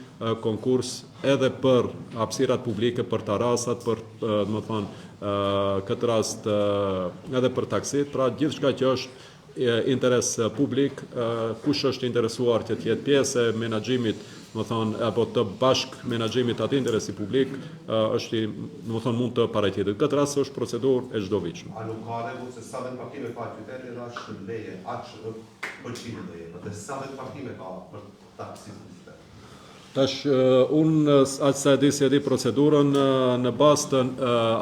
konkurs edhe për hapësirat publike, për tarasat, për domethënë këtë rast edhe për taksit, pra gjithçka që është interes publik, kush është interesuar që të jetë pjesë e menaxhimit, apo të bashk menaxhimit atë interesi publik, është mund të paraqitetet. Këtë rast është procedurë e çdovitshme. A nuk ka rregull se sa vend parkime ka qyteti dhe është leje, aq përqindje do jetë. Dhe sa vend parkime ka për taksistë. Tash, unë aq sa e di si e di procedurën në bazë të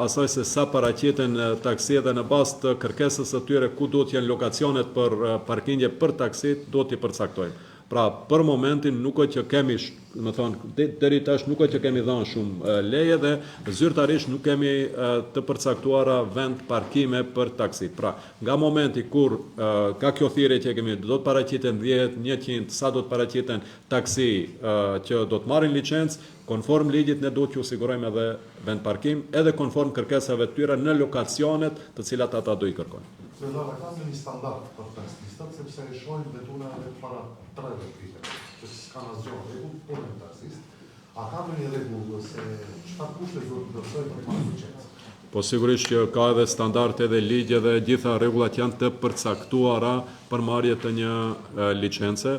asaj se sa paraqiten taksi dhe në bazë të kërkesës së tyre ku duhet jenë lokacionet për parkingje për taksit, do t'i përcaktojmë. Pra, për momentin nuk është që kemi, deri tash nuk është që kemi dhënë shumë leje dhe zyrtarisht nuk kemi të përcaktuara vend parkime për taksi. Pra, nga momenti kur ka kjo thirrje që kemi, do të paraqiten 10, 100, sa do të paraqiten taksi që do të marrin licencë, konform ligjit ne duhet t'ju sigurojmë edhe vend parkim, edhe konform kërkesave të tyre në lokacionet të cilat ata do i kërkojnë. Zërëdara, ka një standard për taksistët, sepse e shojnë vetuna edhe para 30 vite, që s'ka asgjë rregull, punën taksist. A ka një rregull se çfarë kushte do të vlerësojë për marrë licencë? Po sigurisht që ka edhe standarde dhe ligje dhe gjitha rregullat janë të përcaktuara për marrje të një licence.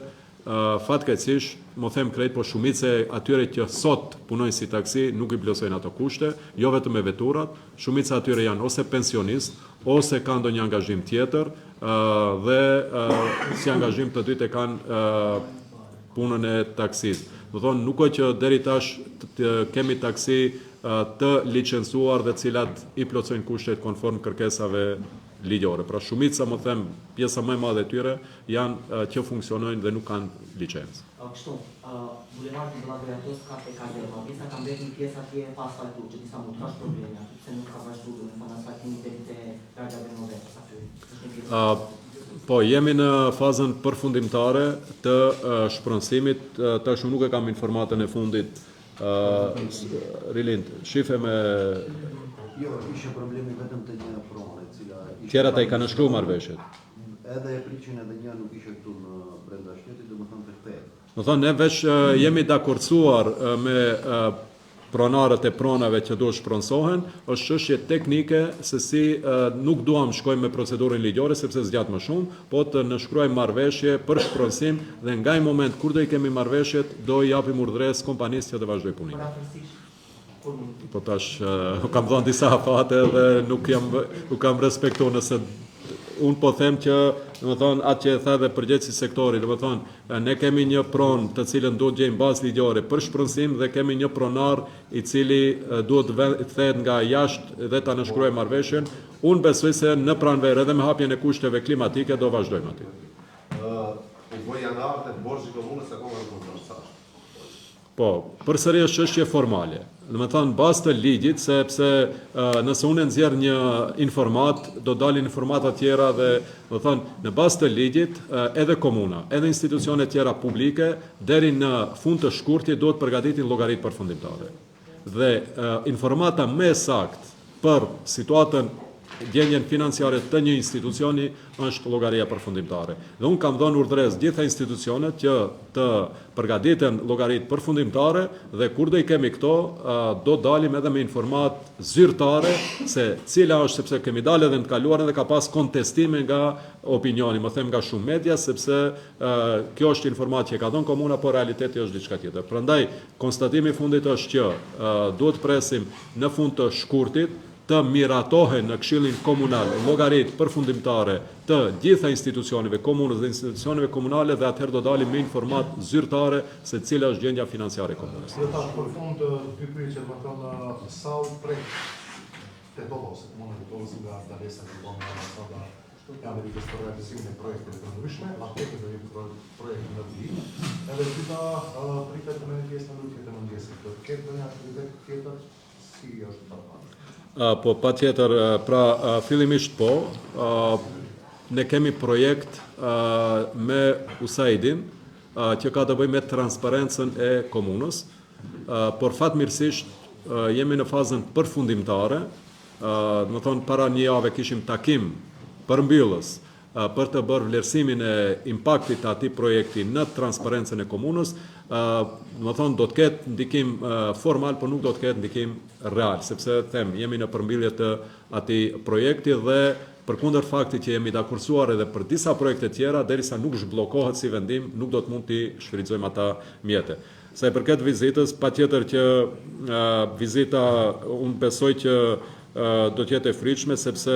Fatkeqësisht, mo them krejt, po shumica e atyre që sot punojnë si taksi nuk i plotësojnë ato kushte, jo vetëm me veturat, shumica atyre janë ose pensionist, ose kanë ndonjë angazhim tjetër dhe si angazhim të dytë kanë punën e taksis. Do thonë, nuk është që deri tash kemi taksi të licencuar dhe cilat i plotësojnë kushtet konform kërkesave ligjore. Pra shumica, më them, pjesa më e madhe e tyre janë që funksionojnë dhe nuk kanë licencë. Kështu, bulevardi Vllazëriatos ka PKD-ma, disa ka mbetur pjesa atje pa asfaltuar, që disa mund të kesh probleme aty, pse nuk ka vazhduar në asfaltimin deri te largave moderne aty. Po, jemi në fazën përfundimtare të shpronësimit, tash nuk e kam informatën e fundit Rilind, shife me... Jo, ishe problemi vetëm të një pronë, cila... Tjerat e i kanë shkruar marrëveshjet. Edhe e priqin edhe një nuk ishe këtu në brenda shtetit, dhe më thënë të kthehet. Do thonë, ne veç jemi dakurcuar me pronarët e pronave që duhet shpronsohen, është çështje teknike se si nuk duam shkojmë me procedurën ligjore sepse zgjat më shumë, po të nënshkruajmë marrëveshje për shpronsim dhe nga i moment kur do i kemi marrëveshjet, do i japim urdhëres kompanisë që të vazhdoj punimin. Po tash, kam dhënë disa afate dhe nuk kam respektuar nëse unë po them që, domethënë, atë që e tha dhe përgjegjësi sektori, domethënë, ne kemi një pronë të cilën duhet gjejmë bazë ligjore për shpronësim dhe kemi një pronar i cili duhet të kthehet nga jashtë dhe ta nënshkruajë marrëveshjen. Unë besoj se në pranverë edhe me hapjen e kushteve klimatike do vazhdojmë aty. Po, përsëri është çështje formale. Domethënë bazë të ligjit, sepse nëse unë nxjerr një informat, do dalin informata tjera dhe domethënë në bazë të ligjit edhe komuna, edhe institucionet tjera publike deri në fund të shkurtit duhet përgatitin llogaritë përfundimtare. Dhe informata më e saktë për situatën gjendjen financiare të një institucioni është llogaria përfundimtare. Dhe unë kam dhënë urdhëres gjitha institucionet që të përgatiten llogaritë përfundimtare dhe kur do I kemi këto, do dalim edhe me informat zyrtare se cila është, sepse kemi dalë edhe në të kaluarën dhe ka pas kontestime nga opinioni, më them nga shumë media, sepse kjo është informat që ka dhënë komuna, por realiteti është diçka tjetër. Prandaj, konstatimi I fundit është që duhet presim në fund të shkurtit të miratohen në Këshillin Komunal llogaritë përfundimtare të gjitha institucioneve komunës dhe institucioneve komunale dhe atëherë do dalim me informat zyrtare se cila është gjendja financiare e komunës. Zyrtar, për fund, dy pyetje, më thënë, sa u prek Tetovës, komunën e Tetovës nga ndalesa që bën ambasada e Amerikës për realizimin e projekteve të ndryshme, aspekte të projektit në vijim, edhe dyta pritet të menedjes në lutje të mëngjesit. Këtë dhe një aktivitet tjetër, si është përpara? Po, pa tjetër, pra fillimisht po, ne kemi projekt me USAID-in që ka të bëjë me transparencën e komunës, por fatmirësisht jemi në fazën përfundimtare, më thonë para një jave kishim takim përmbyllës për të bërë vlerësimin e impaktit të atij projekti në transparencën e komunës, më thonë do të ketë ndikim formal, por nuk do të ketë ndikim real, sepse jemi në përmbyllje të atij projekti dhe përkundër faktit që jemi dakursuar edhe për disa projekte tjera, derisa nuk zhbllokohet si vendim, nuk do të mund t'i shfrytëzojmë ata mjete. Sa I përket vizitës, patjetër që vizita unë besoj që do të jetë e fritshme sepse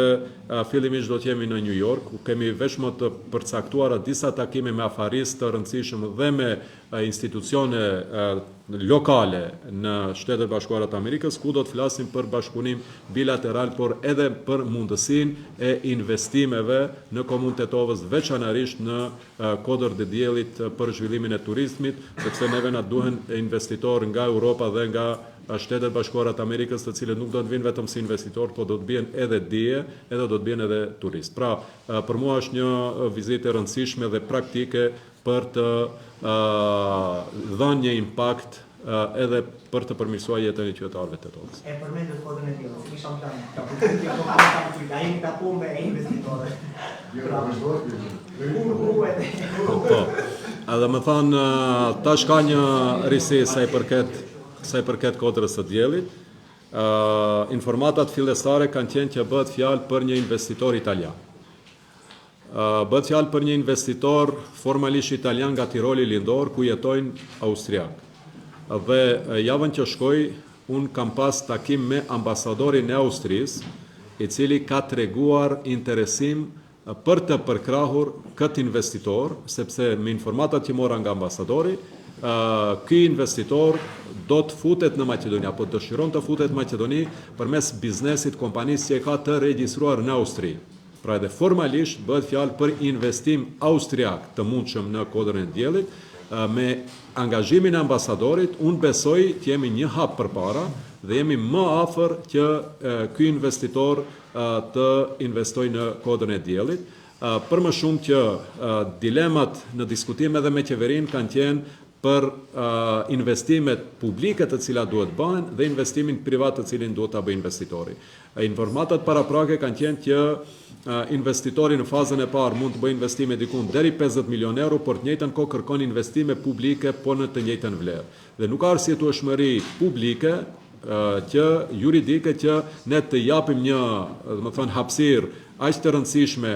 fillimisht do të jemi në New York, ku kemi vetëm të përcaktuara disa takime me afaristë të rëndësishëm dhe me institucione lokale në Shtetet Bashkuara të Amerikës, ku do të flasim për bashkëpunim bilateral, por edhe për mundësinë e investimeve në komunën e Tetovës, veçanërisht në kodër të diellit për zhvillimin e turizmit, sepse neve na duhen investitorë nga Europa dhe nga Shtetet Bashkuara të Amerikës, të cilët nuk do të vinë vetëm si investitor, por do të bien edhe dije, edhe do të bien edhe turist. Pra, për mua është një vizitë e rëndësishme dhe praktike për të dhënë një impakt edhe për të përmirësuar jetën e qytetarëve të Tetovës. E përmendet kodën e diellit, kisha plan, ka përgjigje po ka ai ka punë me investitorë. Po. Edhe më thanë, tash ka një risi sa I përket kodrës së diellit. Informatat fillestare kanë qenë që bëhet fjalë për një investitor italian. Bëhet fjalë për një investitor formalisht italian nga Tiroli lindor, ku jetojnë austriak. Dhe javën që shkoj, unë kam pas takim me ambasadorin e Austrisë, I cili ka treguar interesim për të përkrahur këtë investitor, sepse me informatat që mora nga ambasadori, ky investitor do të futet në Maqedoni, apo dëshiron të futet në Maqedoni përmes biznesit kompanisë që e ka të regjistruar në Austri. Pra edhe formalisht bëhet fjalë për investim austriak të mundshëm në kodrën e diellit, me angazhimin e ambasadorit, unë besoj që jemi një hap përpara dhe jemi më afër që ky investitor të investojë në kodrën e diellit. Për më shumë që dilemat në diskutim edhe me qeverinë kanë qenë për investimet publike të cilat duhet bëhen dhe investimin privat të cilin duhet ta bëjë investitori. Informatat paraprake kanë qenë që investitori në fazën e parë mund të bëjë investime diku deri 50 milion euro, por të njëjtën kohë kërkon investime publike po në të njëjtën vlerë. Dhe nuk ka arsyetueshmëri publike që juridike që ne të japim një, do të thënë, hapësirë aq të rëndësishme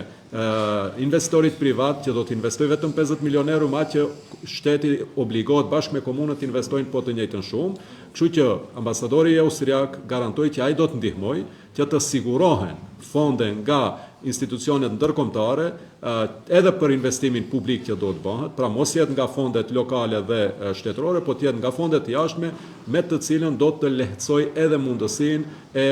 investitorit privat që do të investojë vetëm 50 milion euro, ma që shteti obligohet bashkë me komunët të investojnë po të njëjtën shumë. Kështu që ambasadori austriak garantoi që ai do të ndihmojë që të sigurohen fonde nga institucionet ndërkombëtare edhe për investimin publik që do të bëhet, pra mos jetë nga fondet lokale dhe shtetërore, po të jetë nga fondet jashtme, me të cilën do të lehtësoj edhe mundësinë e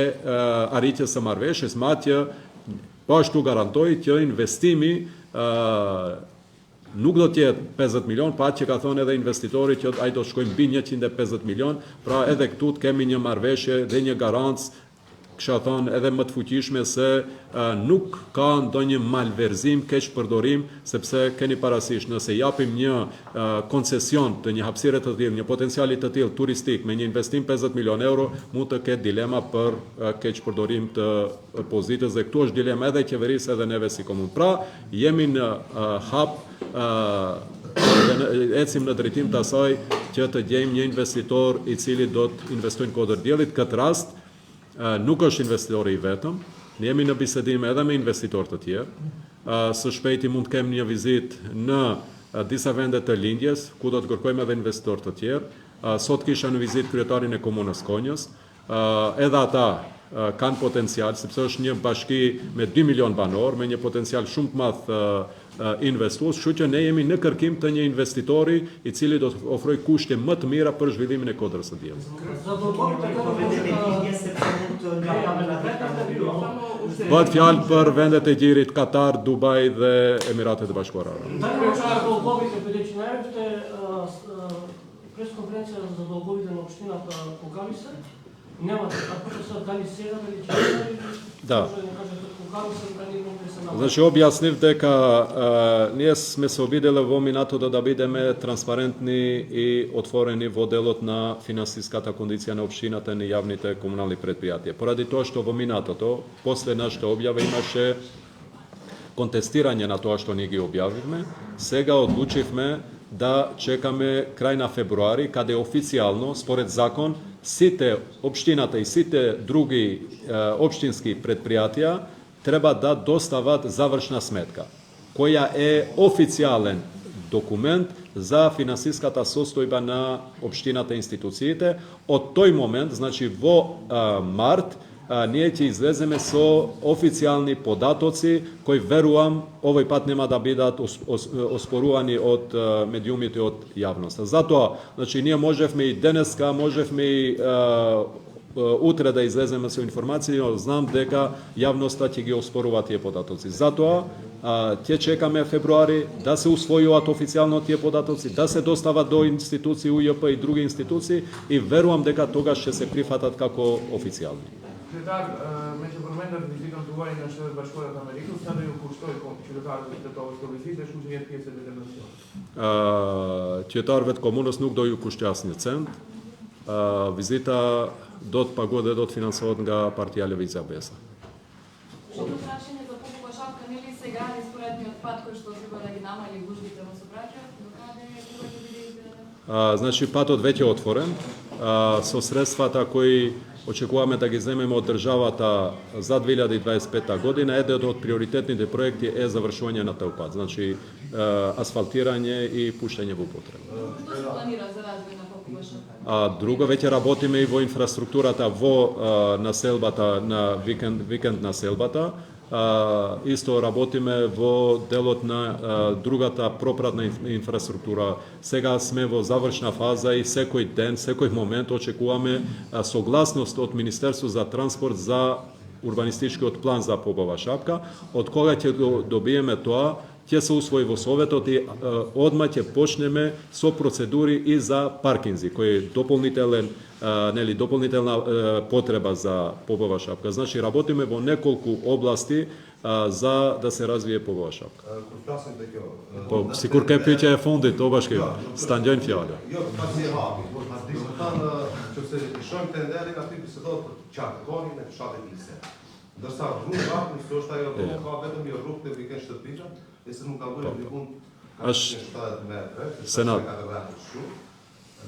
arritjes së marrëveshjes, madje që po ashtu garantoj që investimi nuk do të jetë 50 milion, pa që ka thonë edhe investitori që ai do të shkojë mbi 150 milion, pra edhe këtu të kemi një marrëveshje dhe një garancë kisha thënë edhe më të fuqishme se nuk ka ndonjë malverzim, keq përdorim, sepse keni parasysh nëse japim një koncesion të një hapësire të tillë, një potenciali të tillë turistik me një investim 50 milion euro, mund të ketë dilema për keq përdorim të pozitës dhe këtu është dilema edhe qeverisë edhe neve si komunë. Pra, jemi në hap ecim në drejtim të asaj që të gjejmë një investitor i cili do të investojnë kodër diellit. Këtë rast nuk është investitori i vetëm, ne jemi në bisedim edhe me investitorë të tjerë. Së shpejti mund të kemë një vizitë në disa vende të lindjes, ku do të kërkojmë edhe investitorë të tjerë. Sot kisha në vizitë kryetarin e komunës Konjës, edhe ata kanë potencial, sepse është një bashki me 2 milion banor, me një potencial shumë të madh investues, kështu që ne jemi në kërkim të një investitori i cili do të ofrojë kushte më të mira për zhvillimin e kodrës së diellit. Bëhet fjalë për vendet e gjirit Katar, Dubai dhe Emiratet e Bashkuara Arabe. Прес-конференция за дълговите на общината кога ли са? Нямате, ако са дали сега, дали вчера, Да. може да ни кажете кога ли са дали могли се направят? Значи objasnив дека ние сме се обиделе во минатото да бидеме транспарентни и отворени во делот на финансиската кондиција на општината и јавните комунални предпријатија. Поради тоа што во минатото, после нашата објава имаше контестирање на тоа што ние ги објавивме, сега одлучивме да чекаме крај на февруари, каде официјално, според закон, сите општината и сите други општински предпријатија треба да достават завршна сметка, која е официјален документ за финансиската состојба на општината и институциите. Од тој момент, значи во март, ние ќе излеземе со официјални податоци кои верувам овој пат нема да бидат оспорувани од медиумите од јавноста. Затоа, значи ние можевме и денеска, можевме и утре да излеземе со информации, но знам дека јавноста ќе ги оспорува тие податоци. Затоа ќе чекаме февруари да се усвојуваат официјално тие податоци, да се достават до институции УЈП и други институции и верувам дека тогаш ќе се прифатат како официјални. Qytetar me që përmendat vizitën tuaj në Shtetet Bashkuara të Amerikës, sa do ju kushtoj qytetarëve të Tetovës këtë vizitë, shku që jetë pjesë e delegacionit? Qytetarëve të komunës nuk do ju kushtoj asnjë cent. Vizita do të paguhet dhe do të financohet nga Partia Lëvizja Besa.Ното прашање за Попова шапка, нели сега испоредниот пат кој што треба да ги намали гужвите во Собраќа, докаде кога ќе биде изграден? Значи патот веќе е отворен, со средствата кои очекуваме да ги земеме од државата за 2025 година, еден од приоритетните проекти е завршување на тој пат, значи асфалтирање и пуштање во употреба. Што се планира за развој на Попова шапка? Друго, веќе работиме и во инфраструктурата во населбата, на викенд населбата. Исто работиме во делот на другата пропратна инфраструктура. Сега сме во завршна фаза и секој ден, секој момент очекуваме согласност од Министерство за транспорт за урбанистичкиот план за Попова шапка. Од кога ќе добиеме тоа, ќе се усвои во Советот и одма ќе почнеме со процедури и за паркинзи, кој е дополнителна потреба за Попова шапка. Значи работиме во неколку области за да се развие Попова шапка. Po, sikur ke pyetja e fundit, o bashkim, s'ta ngjojnë fjala. Jo, pasi e hapi. Diskuton nëse i shohim tenderin aty se do të qartëkonin në fshatin Ilse. Ndërsa rruga, nëse është ajo rrugë, ka vetëm një rrugë te weekend shtëpisha, e se nuk ka bërë dikun ka 70 metra, Senat.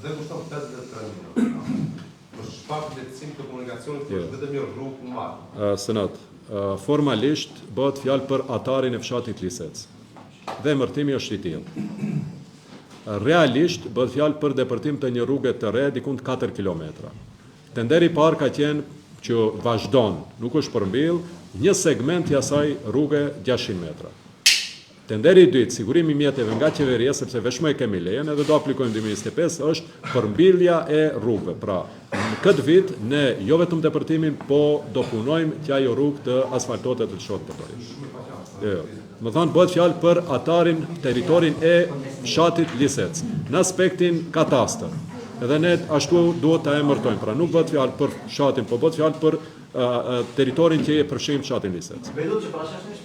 Dhe kushton 53 miliona. Për shkak të lehtësimit të komunikacionit, është vetëm një rrugë kumar. Senat, formalisht bëhet fjalë për atarin e fshatit Lisec. Dhe emërtimi është i tillë. Realisht bëhet fjalë për depërtim të një rruge të re diku 4 kilometra. Tenderi i parë ka qenë që vazhdon, nuk është përmbyll, një segment i asaj rruge 600 metra. Tenderi i dytë, sigurimi i mjeteve nga qeveria, sepse veçmë e kemi lejen, edhe do aplikojmë 2025, është përmbyllja e rrugëve. Pra, në këtë vit, ne jo vetëm depërtimin, po do punojmë që ajo rrugë të asfaltohet e të çohet përdorim. Më thonë, bëhet fjalë për atarin, teritorin e fshatit Lisec, në aspektin katastër. Edhe ne ashtu duhet ta emërtojmë. Pra nuk bëhet fjalë për fshatin, po bëhet fjalë për teritorin që e përfshijmë fshatin Lisec. Vedut që parashashnisht?